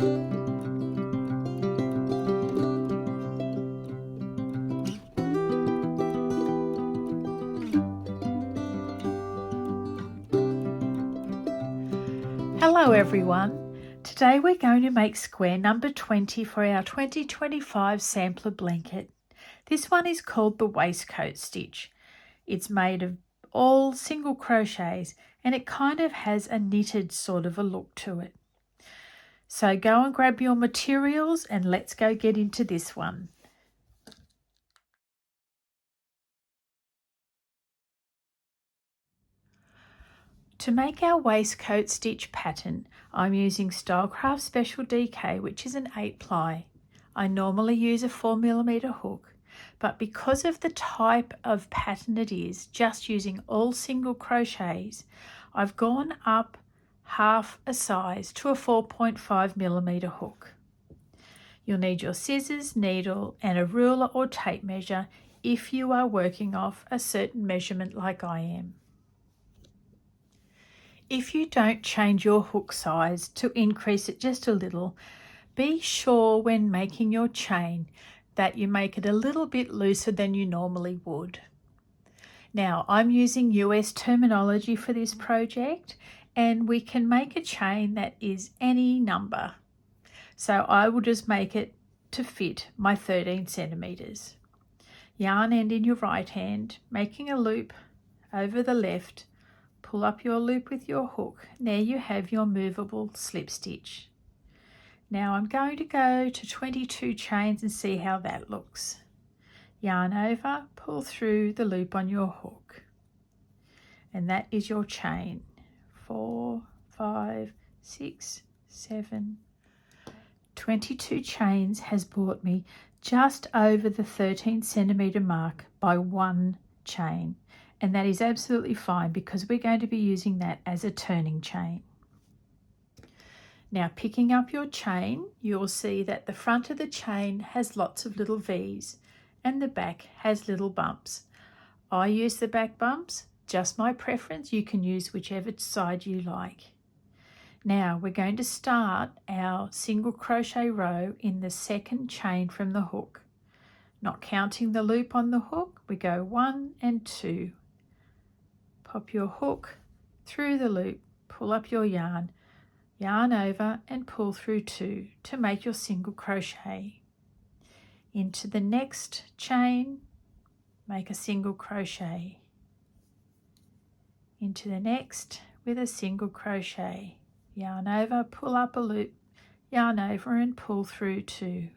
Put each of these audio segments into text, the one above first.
Hello everyone, today we're going to make square number 20 for our 2025 sampler blanket. This one is called the Waistcoat Stitch. It's made of all single crochets and it kind of has a knitted sort of a look to it. So go and grab your materials and let's go get into this one. To make our waistcoat stitch pattern, I'm using Stylecraft Special DK, which is an 8-ply. I normally use a 4mm hook, but because of the type of pattern it is, just using all single crochets, I've gone up half a size to a 4.5mm hook. You'll need your scissors, needle, and a ruler or tape measure if you are working off a certain measurement like I am. If you don't change your hook size to increase it just a little, be sure when making your chain that you make it a little bit looser than you normally would. Now, I'm using US terminology for this project, and we can make a chain that is any number. So I will just make it to fit my 13 centimeters. Yarn end in your right hand, making a loop over the left. Pull up your loop with your hook. There you have your movable slip stitch. Now I'm going to go to 22 chains and see how that looks. Yarn over, pull through the loop on your hook. And that is your chain. 4, 5, 6, 7. 22 chains has brought me just over the 13 centimeter mark by one chain. And that is absolutely fine because we're going to be using that as a turning chain. Now picking up your chain, you'll see that the front of the chain has lots of little V's and the back has little bumps. I use the back bumps, just my preference. You can use whichever side you like. Now we're going to start our single crochet row in the second chain from the hook. Not counting the loop on the hook, we go 1 and 2. Pop your hook through the loop, pull up your yarn, yarn over and pull through 2 to make your single crochet. Into the next chain, make a single crochet. Into the next with a single crochet. Yarn over, pull up a loop, yarn over and pull through 2.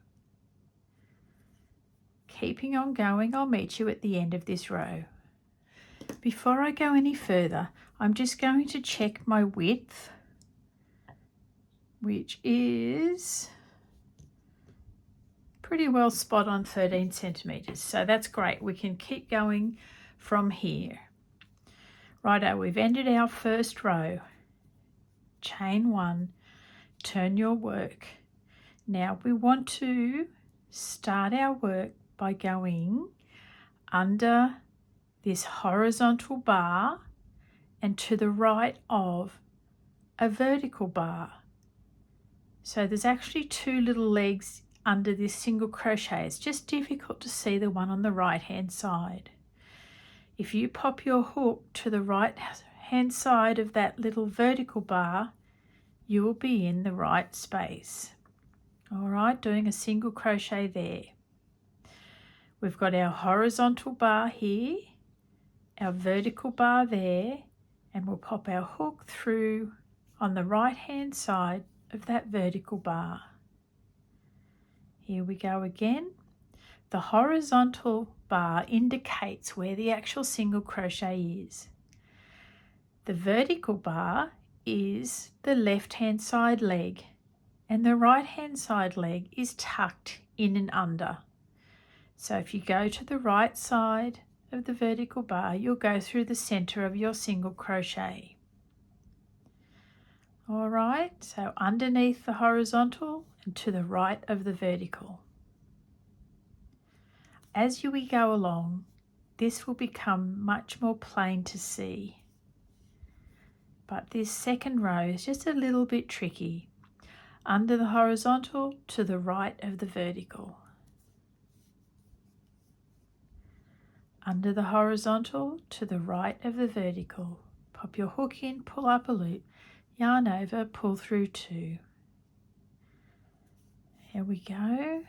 Keeping on going, I'll meet you at the end of this row. Before I go any further, I'm just going to check my width, which is pretty well spot on 13 centimeters. So that's great. We can keep going from here. Righto, we've ended our first row. Chain 1, turn your work. Now we want to start our work by going under this horizontal bar and to the right of a vertical bar. So there's actually 2 little legs under this single crochet. It's just difficult to see the one on the right hand side. If you pop your hook to the right hand side of that little vertical bar, you will be in the right space. All right, doing a single crochet there. We've got our horizontal bar here, our vertical bar there, and we'll pop our hook through on the right hand side of that vertical bar. Here we go again. The horizontal bar indicates where the actual single crochet is. The vertical bar is the left hand side leg and the right hand side leg is tucked in and under. So if you go to the right side of the vertical bar, you'll go through the center of your single crochet. All right, so underneath the horizontal and to the right of the vertical. As we go along, this will become much more plain to see. But this second row is just a little bit tricky. under the horizontal to the right of the vertical, under the horizontal to the right of the vertical. Pop your hook in, pull up a loop, yarn over, pull through 2. Here we go.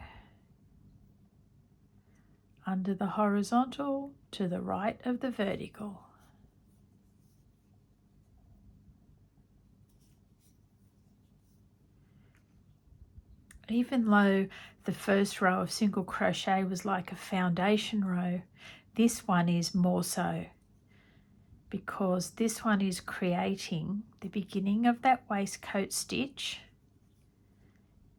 Under the horizontal to the right of the vertical. Even though the first row of single crochet was like a foundation row, this one is more so, because this one is creating the beginning of that waistcoat stitch,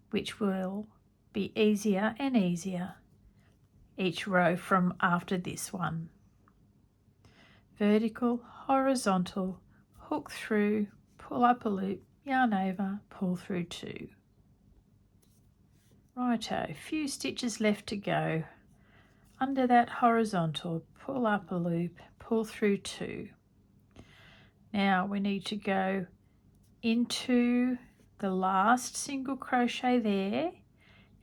which will be easier and easier each row from after this one. Vertical, horizontal, hook through, pull up a loop, yarn over, pull through 2. Righto, a few stitches left to go. Under that horizontal, pull up a loop, pull through 2. Now we need to go into the last single crochet there,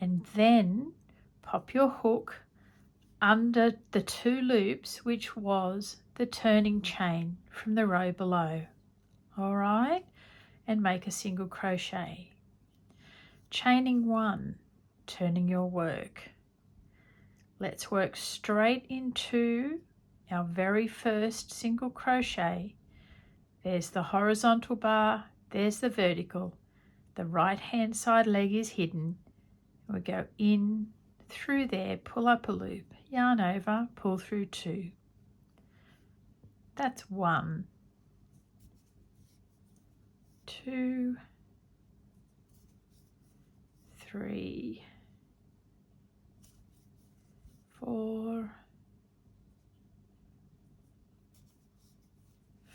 and then pop your hook under the 2 loops, which was the turning chain from the row below. All right, and make a single crochet. Chaining 1, turning your work. Let's work straight into our very first single crochet. There's the horizontal bar, there's the vertical. The right hand side leg is hidden. We go in through there, pull up a loop, yarn over, pull through 2. That's 1, 2, 3, 4,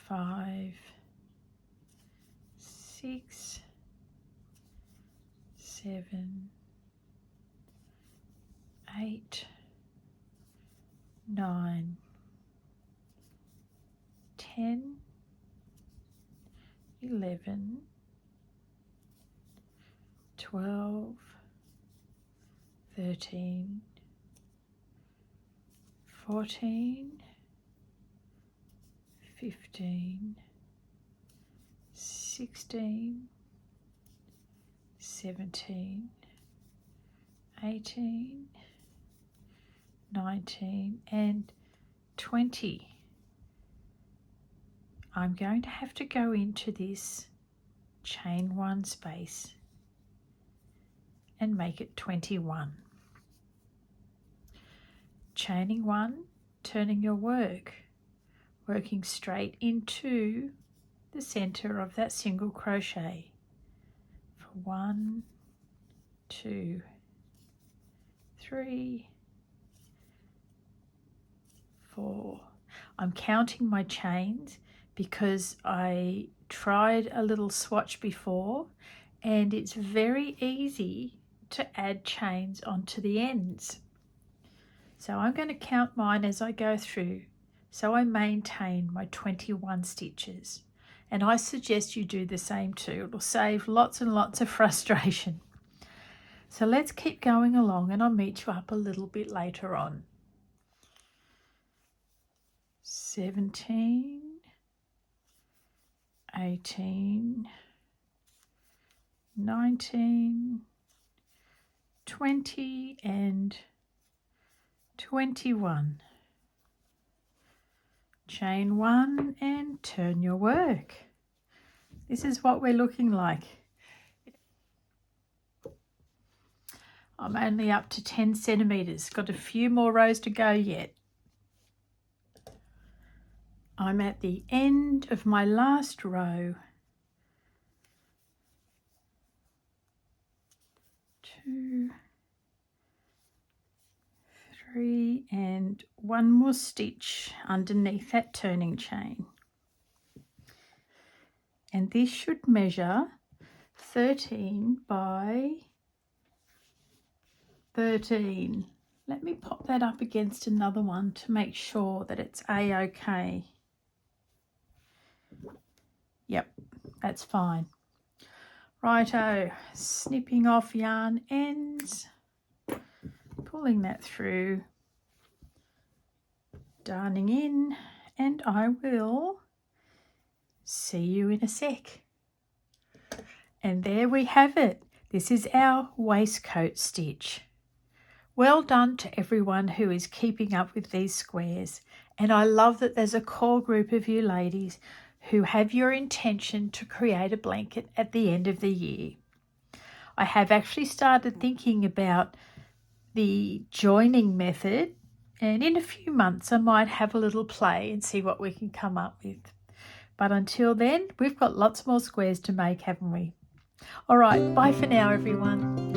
5, 6, 7, 8, 9, 10, 11, 12, 13, 14, 15, 16, 17, 18, 19 and 20. I'm going to have to go into this chain 1 space and make it 21. Chaining 1, turning your work, working straight into the center of that single crochet for 1, 2, 3, 4. I'm counting my chains because I tried a little swatch before, and it's very easy to add chains onto the ends. So I'm going to count mine as I go through, so I maintain my 21 stitches. And I suggest you do the same too. It'll save lots and lots of frustration. So let's keep going along, and I'll meet you up a little bit later on. 17, 18, 19, 20 and 21. Chain 1 and turn your work. This is what we're looking like. I'm only up to 10 centimeters. Got a few more rows to go yet. I'm at the end of my last row. 2, 3 and 1 more stitch underneath that turning chain. And this should measure 13 by 13. Let me pop that up against another one to make sure that it's a-okay. Yep, that's fine. Righto, snipping off yarn ends, pulling that through, darning in, and I will see you in a sec. And there we have it. This is our waistcoat stitch. Well done to everyone who is keeping up with these squares. And I love that there's a core group of you ladies who have your intention to create a blanket at the end of the year. I have actually started thinking about the joining method, and in a few months I might have a little play and see what we can come up with. But until then, we've got lots more squares to make, haven't we? All right, bye for now, everyone.